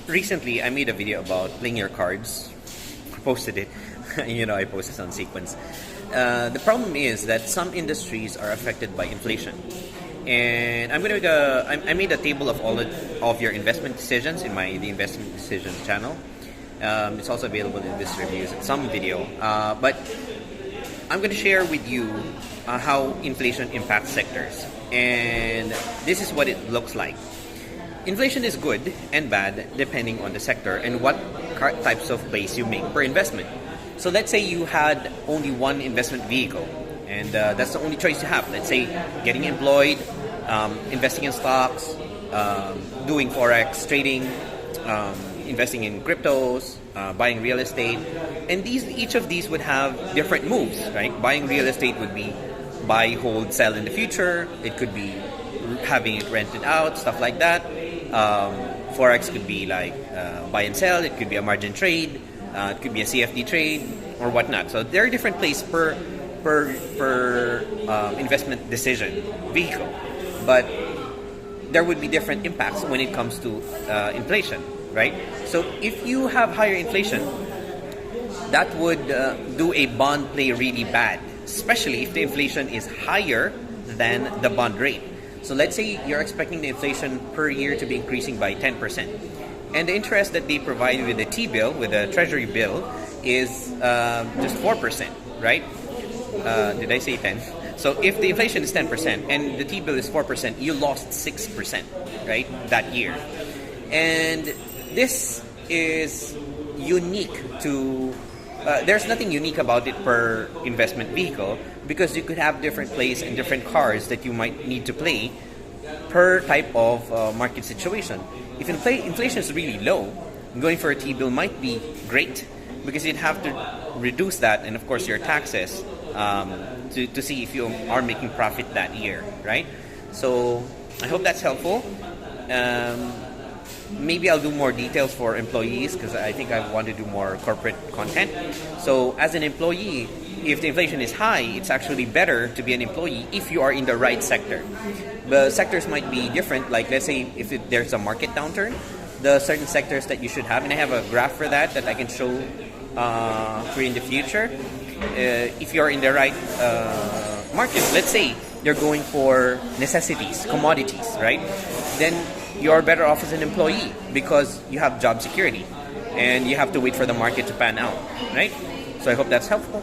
Recently, I made a video about playing your cards. I posted it. I posted on Sequence. The problem is that some industries are affected by inflation. And I'm gonna make I made a table of all of your investment decisions in the investment decisions channel. It's also available in this reviews and some video. But I'm going to share with you how inflation impacts sectors. And this is what it looks like. Inflation is good and bad depending on the sector and what types of plays you make per investment. So let's say you had only one investment vehicle, and that's the only choice you have. Let's say getting employed, investing in stocks, doing forex trading, investing in cryptos, buying real estate, and each of these would have different moves, right? Buying real estate would be buy, hold, sell in the future. It could be having it rented out, stuff like that. Forex could be like buy and sell. It could be a margin trade. It could be a CFD trade or whatnot. So there are different plays per investment decision vehicle, but there would be different impacts when it comes to inflation, right? So if you have higher inflation, that would do a bond play really bad, especially if the inflation is higher than the bond rate. So let's say you're expecting the inflation per year to be increasing by 10%. And the interest that they provide with the T-bill, with the treasury bill, is just 4%, right? Did I say 10? So if the inflation is 10% and the T-bill is 4%, you lost 6%, right, that year. And this is unique to... there's nothing unique about it per investment vehicle because you could have different plays and different cards that you might need to play per type of market situation. If inflation is really low, going for a T-bill might be great because you'd have to reduce that and, of course, your taxes to see if you are making profit that year, right? So I hope that's helpful. Maybe I'll do more details for employees because I think I want to do more corporate content. So as an employee, if the inflation is high, it's actually better to be an employee if you are in the right sector. The sectors might be different. Like let's say if there's a market downturn, the certain sectors that you should have, and I have a graph for that I can show for you in the future. If you're in the right market, let's say you're going for necessities, commodities, right? Then you're better off as an employee because you have job security and you have to wait for the market to pan out, right? So I hope that's helpful.